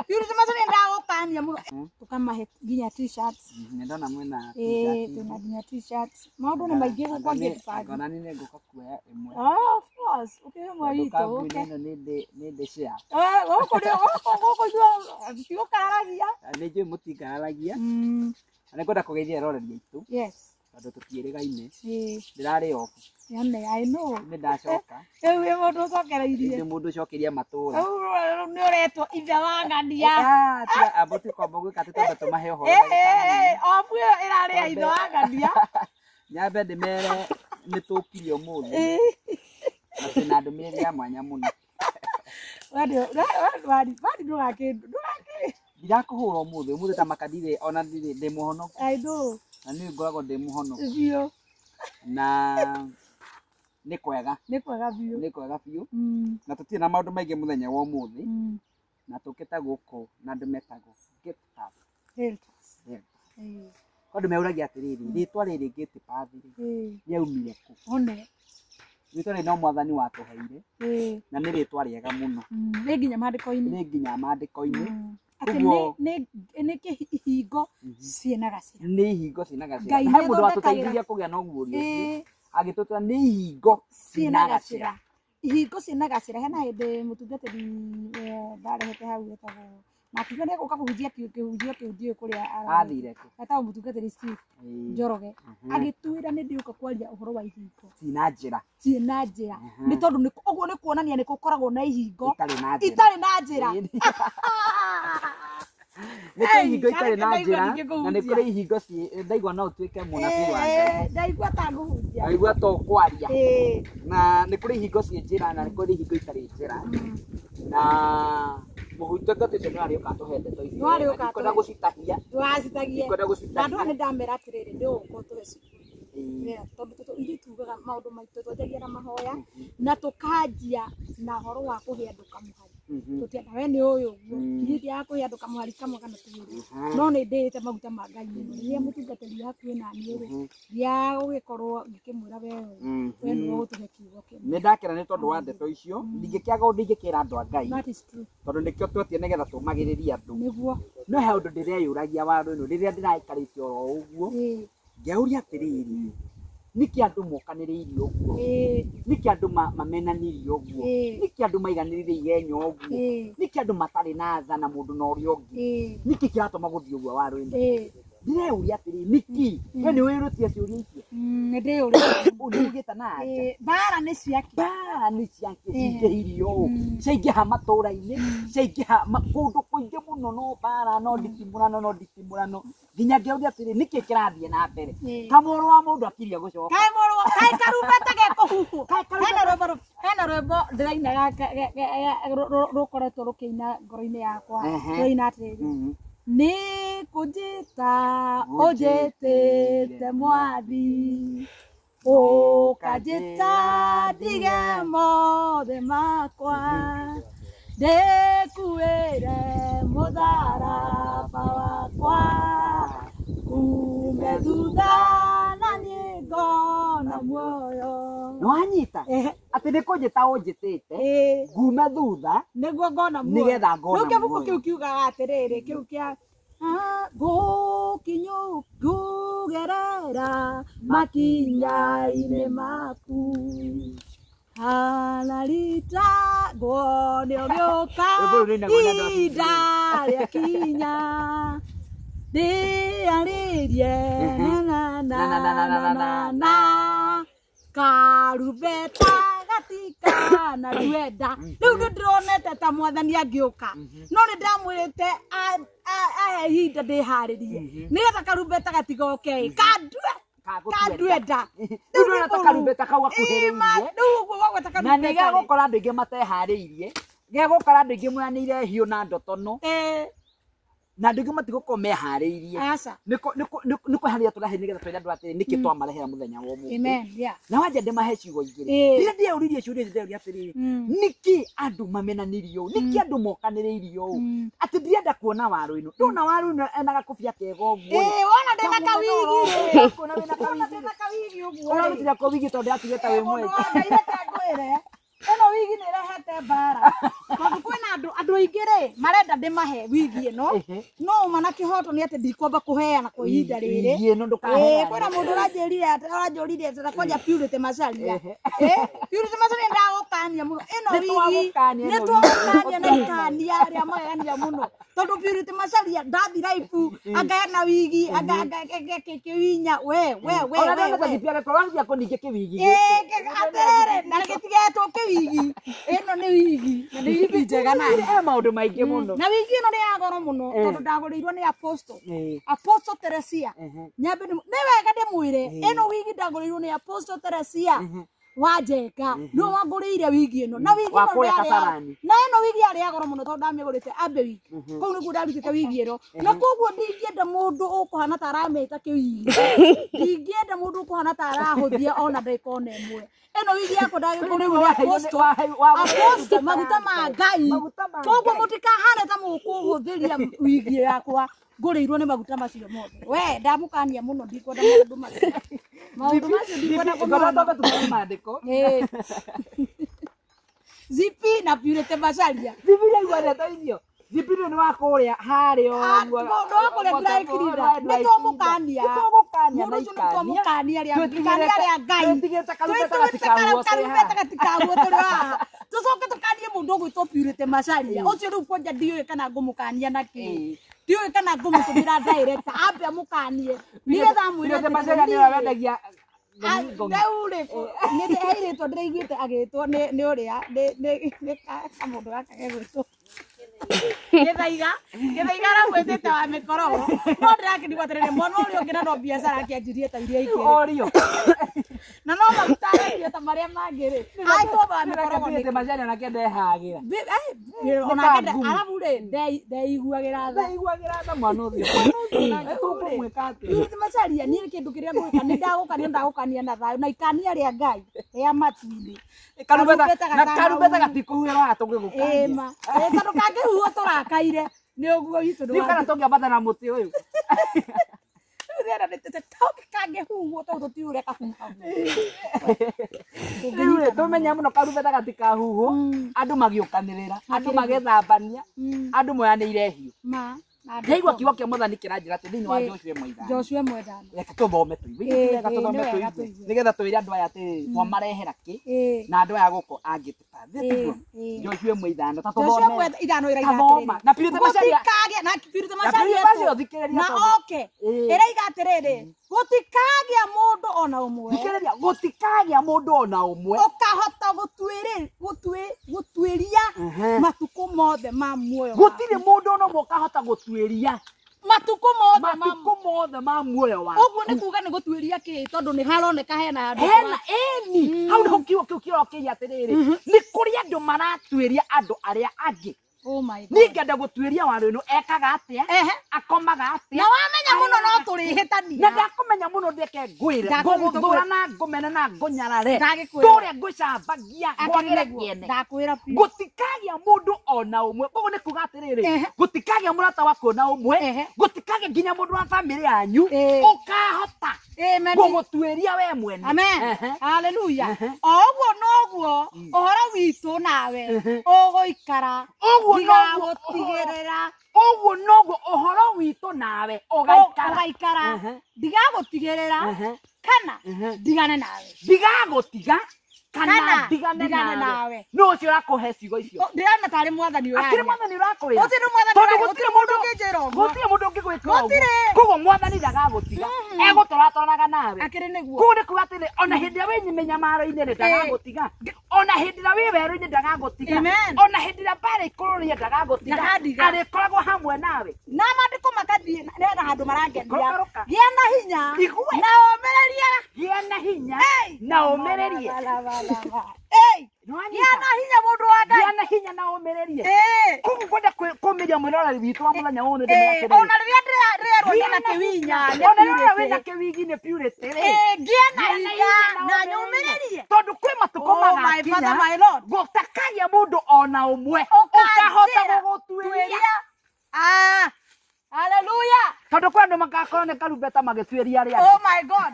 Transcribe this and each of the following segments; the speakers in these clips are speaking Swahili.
Yule mazo nenda okania muno. Tukamahe ginya t-shirts. Ndona mwena t-shirts. Tuna ginya t-shirts. Maundu ni maingi guko ngitukaga. Ngona nini nguka kuoya imwe. Of course. Ukihemwa ito. Okay. Nende share. Goko jua biokaragia. Neje mutikaragia. Anakwenda kugeithia roreri itu. Yes. Tondu tutierĩgaine. Ndirarĩ off. Yane, I know. Nĩ ndacoka. Rĩu wĩ mũndũ ũcokereirie. Nĩ mũndũ ũcokeria matũra. Rĩu nĩ ũretwo ithe wa ngania. Tia amboti kwamba gwĩka tũtondu tũmahe ũhoro. Ofu ĩrarĩ ya ithe wa ngania. Nyambe ndĩmere nĩtũkirie ũmũthĩ. Atĩ na ndũmĩrĩri ya mwanya mũno. Wadi ndũgakĩndũ. Ndirakũhũra ũmũthĩ ta makadire ona ndĩ mũhonoku. I know. Na nĩ ngoragwo ndĩ mũhonoku. Biũ. Na nĩ kwega. Nĩ kwega biũ. Nĩ kwega biũ. Na tũtirĩ na maũndũ maingĩ mũthenya wa ũmũthĩ. Na tũkĩta gũkũ na andũ metagwo get up. Andũ meuragia atĩrĩrĩ, rĩtwa rĩrĩ get up rĩ rĩaumire kũ? One. Rĩtwa rĩrĩ no Mwathani watũheire. Na nĩ rĩtwa rĩega mũno. Nĩ nginya maandĩko-inĩ. Nĩ nginya maandĩko-inĩ. Atĩ nĩ kĩhingo ciĩna gacĩra. Nĩ ihingo ciĩna gacĩra. He mũndũ watũteithirie kũgĩa na ũguũrio ũcio. Agĩtũtwĩra nĩ ihingo ciĩna gacĩra. Ihingo ciĩna gacĩra. Hena hĩndĩ mũtungatĩri ndarehete hau etagwo na akiuga nĩ gũka kũhunjia kĩhunjio kũrĩa athire kũ. Etagwo mũtungatĩri Steve Njoroge. Agĩtwĩra nĩ ndĩũka kwaria ũhoro wa ihingo. Ciĩna njĩra. Ciĩna njĩra. Nĩ tondũ ũguo nĩ kuonania nĩ gũkoragwo na ihingo itarĩ na njĩra. Nĩ kũrĩ ihingo itarĩ na njĩra na nĩ kũrĩ ihingo ndaigua no ũtuĩke mũnabii wa Ngai. Ndaigua ta ngũhunjia. Ndaigua to kwaria. Na nĩ kũrĩ ihingo ciĩ njĩra na nĩ kũrĩ ihingo itarĩ njĩra. Na mũhunjia ũcio nĩ arĩũka tũhe ndeto icio. Ndikwenda gũcitahia. Ndwacitagie. Ndikwenda gũcitahia. Na nĩ ndamera atĩrĩrĩ ndĩũgũkorwo tũhe cukuru. Tondũ ithuĩ tugaga maũndũ maitũ twenjagia na mahoya na tũkanjia na ũhoro wa kũhe andũ kamũhari. Tũtienda we nĩ ũyũ ũguo. Ndiendaga kũhe andũ kamũhari kamwe kana twĩrĩ. No nĩ ndĩĩte maguta ma Ngai mũno. Rĩrĩa mũtungatĩri hakuhĩ na niĩ rĩ, ndiagũgĩkorwo ngĩkĩmwĩra we nĩwe ũgũtũhe kiugo kĩmwe. Nĩ ndakena nĩ tondũ wa ndeto icio. Ndingĩkĩaga ũndũ ingĩkĩra andũ a Ngai. That is true. Tondũ nĩkĩo twetie nĩgetha tũmagĩrĩrie andũ. Nĩguo. No he ũndũ ndĩreyũragia waru ĩno rĩrĩa ndĩraikarĩte oro ũguo. Ngĩũria atĩrĩrĩ. Nĩkĩ andũ mokanĩrĩirie ũguo? Nĩkĩ andũ mamenanirie ũguo? Nĩkĩ andũ maiganĩrĩire igenya ũguo? Nĩkĩ andũ matarĩ na tha na mũndũ na ũrĩa ũngĩ? Nĩkĩ kĩratũma gũthiĩ ũguo waru ĩno? Ndĩreyũria atĩrĩrĩ nĩkĩ? We nĩ wĩrũtie ciũria icio? Nĩ ndĩyũrĩte. Ũnĩugĩte na anja. Mbara nĩ ciake. Mbara nĩ ciake cingĩhirio ũũ. Ciaingĩha matũũra-inĩ, ciaingĩha kũndũ kũingĩ mũno no mbara no nditimũrano. Nginya ngĩũria atĩrĩrĩ nĩkĩ kĩrathiĩ na mbere? Kamũrũ wa mũndũ akiria gũcoka. Kaĩ karumbeta gekũhuhwo. Hena rwĩmbo ndĩraina rũkoretwo rũkĩina ngoro-inĩ yakwa. Rũina atĩrĩrĩ. Nĩ kũnjĩta ũnjĩtĩte Mwathi. Ũkanjĩta ndige mothe makwa. Ndĩkuĩre mũtharaba wakwa. Kume thutha na niĩ ngona muoyo. Nĩwanyita atĩ nĩ kũnjĩta ũnjĩtĩte ngume thutha nĩguo ngona muoyo. Nĩgetha ngona muoyo. Rĩu kĩbuku kĩu kiugaga atĩrĩrĩ kĩu kĩa ngũgerera makinya-inĩ maku. Halalita ngone ũgĩũka ihinda rĩakinya. Ndĩarĩrie na karumbeta gatika na rwenda. Rĩu nĩ ndĩronete ta Mwathani angĩũka. No nĩ ndamwĩrĩte ahe ihinda ndĩharĩrie. Nĩgetha karumbeta gatigoke kandwenda. Rĩu nĩũreta karumbeta kau gakuhĩrĩirie. Na nĩ gegũkora andũ aingĩ mateharĩirie. Gegũkora andũ aingĩ moyanĩire hiũ na ndotono. Na andũ aingĩ matigũkorwo meharĩirie. Nĩ kweharĩria tũrahe nĩgetha twĩre andũ atĩrĩ nĩkĩ twamarehera mũthenya wa ũmũthĩ. Na wanja ndĩmahe ciugo igĩrĩ. Rĩrĩa ndĩyũririe ciũria icio ndĩyũria atĩrĩrĩ nĩkĩ andũ mamenanirie ũũ? Nĩkĩ andũ mokanĩrĩirie ũũ? Atĩ ndirenda kuona waru ĩno. Ndona waru ĩno ena gakũbia kega ũguo. Wona ndĩna kawigi. Kuona wĩna kawigi ũguo. Ũrarutire kawigi tondũ atigĩte wĩ mwega. Ndaire ngwĩre eno wigi ni rehete bara tondu kwina andu aingire marenda ndimahe wigi ino no mana kihoto ni ati ndikwamba kuheana kwa ihinda riri kwina mundu aranjurire ati nakonya Purity Macharia Purity Macharia ndagukania muno eno wigi ni twakania na ikania ria magania muno tondu Purity Macharia ndathi raifu agaena wigi aga kiwinya we ndipia korangia konike kiwigi atere na gitigetwo kiwigi eno ni wigi na ni wigi njega na maundu maingi muno na wigi ino ni agoro muno tondu ndagurirwo ni Apostle Teresia nyambe ni wega ndimwire eno wigi ndagurirwo ni Apostle Teresia Wanjenga no wagurire wigi ino na wigi ino na eno wigi ari agoro muno tondu ndamigurite ambe wigi kou niguo ndarutite wigi ino na koguo ndingienda mundu ukuhana tarameta kiwigi ndingienda mundu ukuhana tarahuthia ona ndagika ona imwe eno wigi yako ndagikurirwo Apostle maguta ma Ngai koguo mutikahane ta mukuhuthiria wigi yakwa ngurirwo ni maguta macio mothe we ndamukania muno ndikwenda mundu maundu macio ndikwenda kumandiko Zipi na Purity Macharia Zipi igwendete icio Zipi ni wa kuria hario mundu wa kuria dry cleaner nitomukania na itomukania ria Ngai tigeta karuta gatikaguo turi haha tucoke tukanie mundu gwitwo Purity Macharia ucio riu kwanja ndiwe kana ngumukania naki ndiwe kana ngumutumira direct ambe amukanie nigetha mwire Purity Macharia ni wendagia Ndaure ni heiritwo ndiraiguite agitwo ni uria ni kamundu gaka gegwitwo githaiga ramwitite wa mikorogo no ndirakinigwa terere mwana uria ungi na no biacara akianjirie ta iria ingĩ orio na no magutarerio ta maria mangĩ rĩ ai to wa mikorogo Purity Macharia na kende hagira ona kende arabu rĩ ndeiguagira tha mwana ucio tukumwika ati Purity Macharia ni kindu kiria ngwika ni ndagukania na thayo na ikania ria Ngai ria matu-ini karubeta gatikuhwira hatungigukania ema tondu kangihuo turakaire ni uguo witu ni kana tungiambata na muti uyu rera nitete toke kangihuo tondu tutiure kahuha tumenya muno karubeta gatikahuo andu magiukanirira andu magethambania andu moyanire hiu ndaigua kiugo kia Mwathani kiranjira ati thiini wa Joshua mwendano reke tuthome nigetha twire andu aya ati twamarehera ki na andu aya guko angituta thitiguo Joshua mwithano ta tuthome ithano irathoma na Purity Macharia na Purity Macharia thikiriria na oke iraga atiriri gutikagia mundu ona umwe thikiriria gutikagia mundu ona umwe ukahota gutwiria matuku mothe ma muoyo gutire mundu ona umwe ukahota gutwiria matuku mothe ma muoyo wa uguo ni kuga ni gutwiria ki tondu ni haroneka hena andu hau ndio kiugo kirokiria atiriri ni kuri andu maratwiria andu aria angi oh my God ningenda gutwiria waru ino ekaga atia akomaga atia na wamenya muno no turihitania na ndakumenya muno ndeke ngwire nguthura na ngumena na ngunyarare turia ngucambagia ngwagire kiene ndakwira gutikagia mundu ona umwe koguo ni kuga atiriri gutikagia murata wako na umwe gutikagia nginya mundu wa family yanyu ukahota amen gugutwiria we mwene amen haleluya oguo noguo ohoro witu nawe uguikara ndigagutigirira uguo noguo ohoro witu nawe ugaikara ndigagutigirira kana ndigane nawe ndigagutiga kana ndigane nawe no cio rakuhe ciugo icio ndirana tari Mwathani uria akiri Mwathani urakwira gutire Mwathani gutire mundu ngijira gutire mundu ngigwika koguo Mwathani ndagagutiga egutũratũranaga nawe akiri niguo koguo ni kuga atiri ona hindi ĩrĩa wĩ mĩnyamaro-inĩ nĩ ndagagũtiga ona hindi ĩrĩa wĩ werũ-inĩ ndagagũtiga ona hindi ĩrĩa mbara ikũrũrĩe ndagagũtiga arĩkoragwo hamwe nawe na maandĩko makathie nĩgetha handũ marangenia gĩa na hinya na ũmĩrĩrie gĩa na hinya na ũmĩrĩrie gĩa na hinya mũndũ wa Ngai gĩa na hinya na ũmĩrĩrie koguo ngwenda kũmĩria mwĩroreri witũ wa mũthenya ũyũ nĩ ona rĩrĩa ndĩrerwo na kĩwinya ona rĩrĩa wĩna kĩwigi nĩ Purity gĩa na hinya na nyũmĩrĩrie tondũ kwĩ matukũ magakinya gũtakagia mũndũ ona ũmwe ũkahota gũgũtuĩria haleluya tondu kwa andu magakorwo ni karumbeta magituiria ria oh my God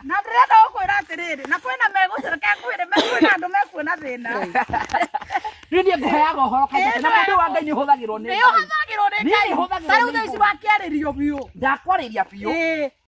na ndĩrenda gũkwĩra atĩrĩrĩ na kwĩna megũcereka kwĩrĩ kwĩna andũ mekuona thĩna rĩu niĩ ngũheaga ũhoro kaingĩ na mũndũ wa Ngai nĩũhũthagĩrwo nĩ Ngai nĩũhũthagĩrwo nĩ Ngai tarĩu thaa ici wakĩarĩrio biũ ndakwarĩria biũ